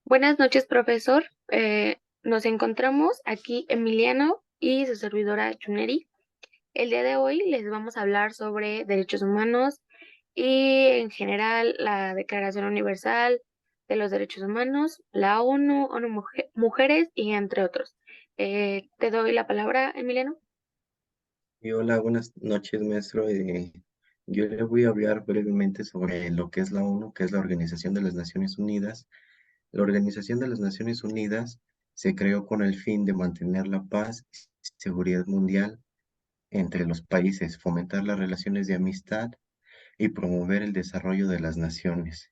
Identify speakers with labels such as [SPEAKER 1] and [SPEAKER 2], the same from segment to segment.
[SPEAKER 1] Buenas noches, profesor. Nos encontramos aquí Emiliano y su servidora Chuneri. El día de hoy les vamos a hablar sobre derechos humanos y en general la Declaración Universal de los Derechos Humanos, la ONU, Mujeres y entre otros. Te doy la palabra, Emiliano.
[SPEAKER 2] Y hola, buenas noches, maestro. Yo le voy a hablar brevemente sobre lo que es la ONU, que es la Organización de las Naciones Unidas. La Organización de las Naciones Unidas se creó con el fin de mantener la paz y seguridad mundial entre los países, fomentar las relaciones de amistad y promover el desarrollo de las naciones,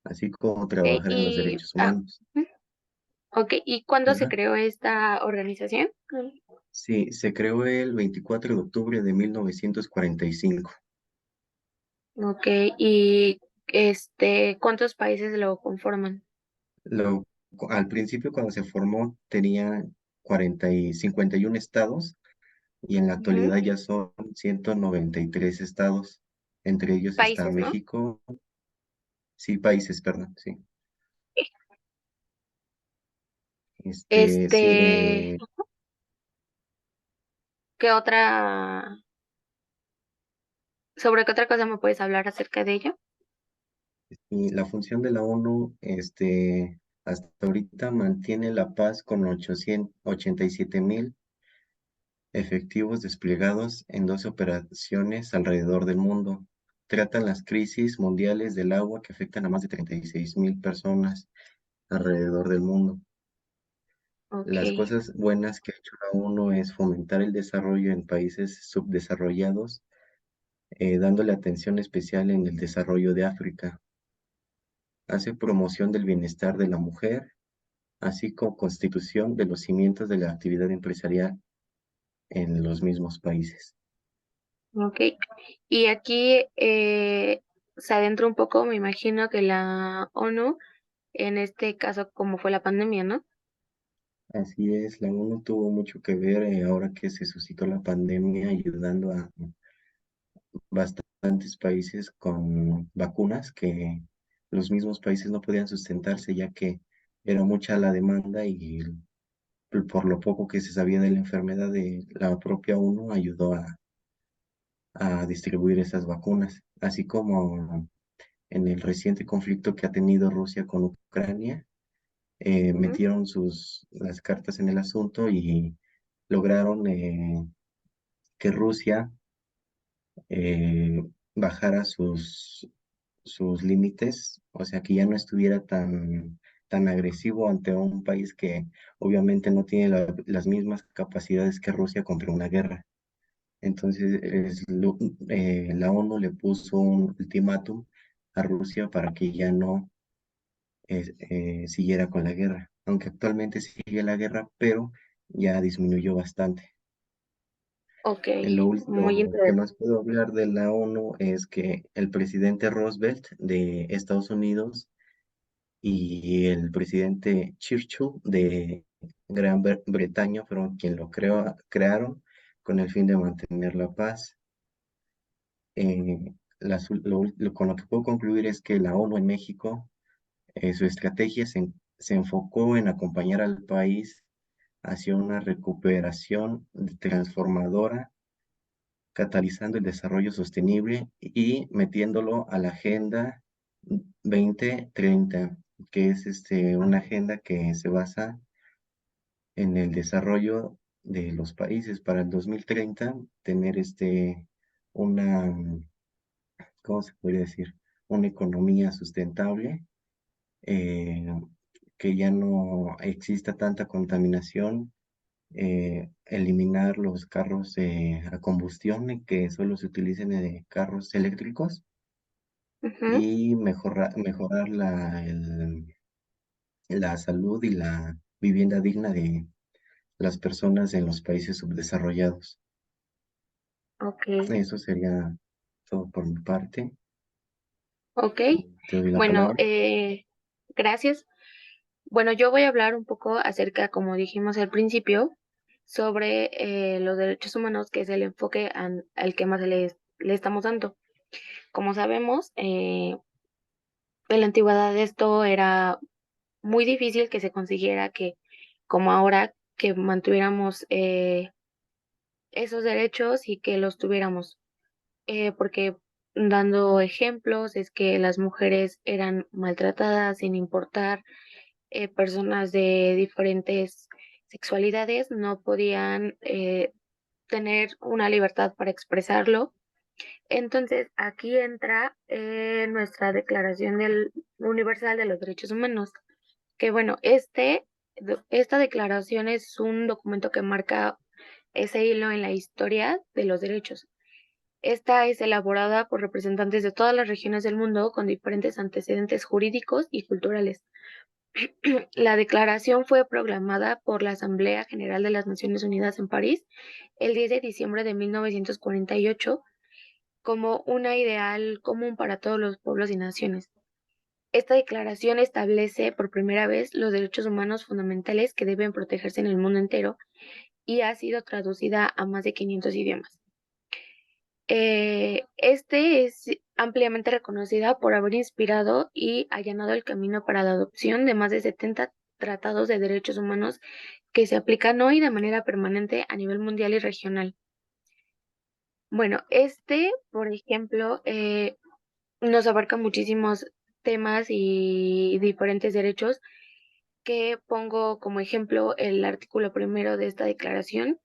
[SPEAKER 2] así como
[SPEAKER 1] Ok,
[SPEAKER 2] trabajar en los derechos humanos.
[SPEAKER 1] ¿Y cuándo se
[SPEAKER 2] Ajá.
[SPEAKER 1] creó esta organización?
[SPEAKER 2] Sí, se creó el 24 de octubre de 1945.
[SPEAKER 1] Ok, y ¿cuántos países lo conforman?
[SPEAKER 2] Al principio, cuando se formó, tenía 51 estados y en la
[SPEAKER 1] Ujú.
[SPEAKER 2] actualidad ya son 193 estados. Entre ellos está
[SPEAKER 1] Países, ¿no?
[SPEAKER 2] México, sí, países, perdón, sí. Sí,
[SPEAKER 1] Este, ¿qué otra, sobre qué otra cosa me puedes hablar acerca de ello?
[SPEAKER 2] y la función de la ONU, hasta ahorita mantiene la paz con 887,000 efectivos desplegados en 12 operaciones alrededor del mundo. Tratan las crisis mundiales del agua que afectan a más de 36,000 personas alrededor del mundo.
[SPEAKER 1] Ok,
[SPEAKER 2] Las cosas buenas que ha hecho la ONU es fomentar el desarrollo en países subdesarrollados, dándole atención especial en el desarrollo de África. Hace promoción del bienestar de la mujer, así como constitución de los cimientos de la actividad empresarial en los mismos países.
[SPEAKER 1] ok. Y aquí se adentra un poco, me imagino que la ONU, en este caso, como fue la pandemia, ¿no?
[SPEAKER 2] Así es, la ONU tuvo mucho que ver ahora que se suscitó la pandemia, ayudando a bastantes países con vacunas que los mismos países no podían sustentarse, ya que era mucha la demanda y por lo poco que se sabía de la enfermedad, de la propia ONU ayudó a distribuir esas vacunas, así como en el reciente conflicto que ha tenido Rusia con Ucrania.
[SPEAKER 1] Ujú.
[SPEAKER 2] Metieron las cartas en el asunto y lograron que Rusia eh, bajara sus límites, o sea, que ya no estuviera tan agresivo ante un país que obviamente no tiene las mismas capacidades que Rusia contra una guerra. Entonces, la ONU le puso un ultimátum a Rusia para que ya no siguiera con la guerra, aunque actualmente sigue la guerra, pero ya disminuyó bastante.
[SPEAKER 1] Ok, muy
[SPEAKER 2] Lo que
[SPEAKER 1] interesante.
[SPEAKER 2] más puedo hablar de la ONU es que el presidente Roosevelt de Estados Unidos y el presidente Churchill de Bretaña fueron quien crearon con el fin de mantener la paz. Con lo que puedo concluir es que la ONU en México, su estrategia se enfocó en acompañar al país hacia una recuperación transformadora, catalizando el desarrollo sostenible y metiéndolo a la Agenda 2030, que es una agenda que se basa en el desarrollo de los países para el 2030, tener una, ¿cómo se podría decir? Una economía sustentable, eh, que ya no exista tanta contaminación, eliminar los carros a combustión y que solo se utilicen carros eléctricos
[SPEAKER 1] Ujú.
[SPEAKER 2] y mejorar la salud y la vivienda digna de las personas en los países subdesarrollados.
[SPEAKER 1] Ok,
[SPEAKER 2] Eso sería todo por mi parte.
[SPEAKER 1] ok.
[SPEAKER 2] Te doy la
[SPEAKER 1] Bueno,
[SPEAKER 2] palabra.
[SPEAKER 1] gracias. Bueno, yo voy a hablar un poco acerca, como dijimos al principio, sobre los derechos humanos, que es el enfoque al que más le estamos dando. Como sabemos, en la antigüedad esto era muy difícil que se consiguiera que, como ahora, que mantuviéramos esos derechos y que los tuviéramos. Porque dando ejemplos, es que las mujeres eran maltratadas sin importar, personas de diferentes sexualidades no podían tener una libertad para expresarlo. Entonces, aquí entra nuestra Declaración Universal de los Derechos Humanos, que bueno, esta declaración es un documento que marca ese hilo en la historia de los derechos. Esta es elaborada por representantes de todas las regiones del mundo con diferentes antecedentes jurídicos y culturales. La declaración fue proclamada por la Asamblea General de las Naciones Unidas en París el 10 de diciembre de 1948 como una ideal común para todos los pueblos y naciones. Esta declaración establece por primera vez los derechos humanos fundamentales que deben protegerse en el mundo entero y ha sido traducida a más de 500 idiomas. Este es ampliamente reconocida por haber inspirado y allanado el camino para la adopción de más de 70 tratados de derechos humanos que se aplican hoy de manera permanente a nivel mundial y regional. Bueno, por ejemplo, nos abarca muchísimos temas y diferentes derechos que pongo como ejemplo el artículo primero de esta declaración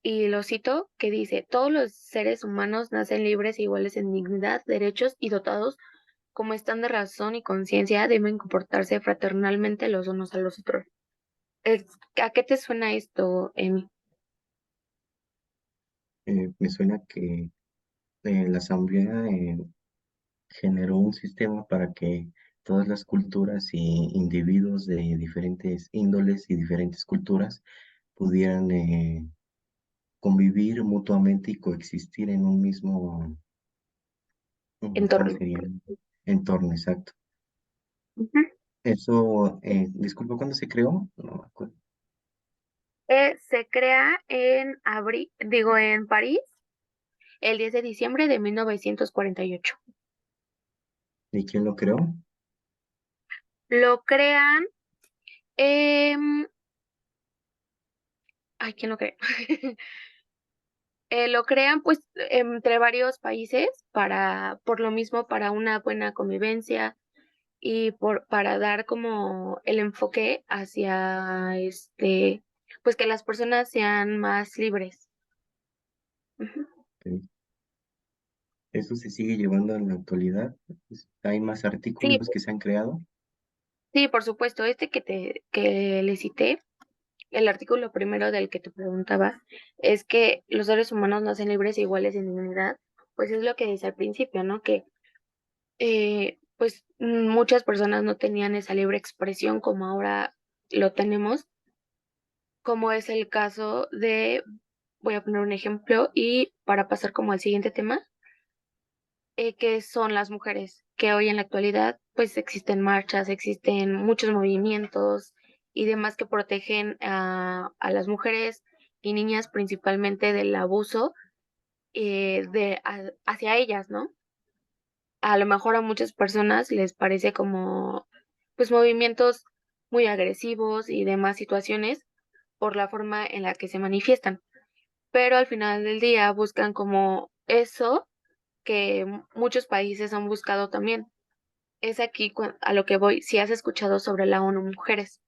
[SPEAKER 1] y lo cito, que dice, todos los seres humanos nacen libres e iguales en dignidad, derechos y dotados como están de razón y conciencia, deben comportarse fraternalmente los unos a los otros. ¿A qué te suena esto, Emi?
[SPEAKER 2] Me suena que la Asamblea generó un sistema para que todas las culturas y individuos de diferentes índoles y diferentes culturas pudieran convivir mutuamente y coexistir en un mismo, ¿cómo
[SPEAKER 1] Entorno.
[SPEAKER 2] sería? Entorno, exacto.
[SPEAKER 1] Ujú.
[SPEAKER 2] Eso, disculpa, ¿cuándo se creó? No me acuerdo.
[SPEAKER 1] Se crea en París, el 10 de diciembre de 1948.
[SPEAKER 2] ¿Y quién lo creó?
[SPEAKER 1] Lo crean, em, ay, ¿quién lo crea? Lo crean pues entre varios países por lo mismo, para una buena convivencia y para dar como el enfoque hacia pues que las personas sean más libres. Ujú.
[SPEAKER 2] Ok. Eso se sigue llevando en la actualidad. Hay más
[SPEAKER 1] Sí,
[SPEAKER 2] artículos que se han creado.
[SPEAKER 1] sí, por supuesto, que le cité, el artículo primero del que te preguntaba, es que los seres humanos nacen libres e iguales en dignidad, pues es lo que dice al principio, ¿no? Que pues muchas personas no tenían esa libre expresión como ahora lo tenemos, como es el caso voy a poner un ejemplo y para pasar como al siguiente tema, que son las mujeres, que hoy en la actualidad pues existen marchas, existen muchos movimientos y demás que protegen a las mujeres y niñas principalmente del abuso hacia ellas, ¿no? A lo mejor a muchas personas les parece como pues movimientos muy agresivos y demás situaciones por la forma en la que se manifiestan, pero al final del día buscan como eso que muchos países han buscado también. Es aquí a lo que voy, si has escuchado sobre la ONU Mujeres.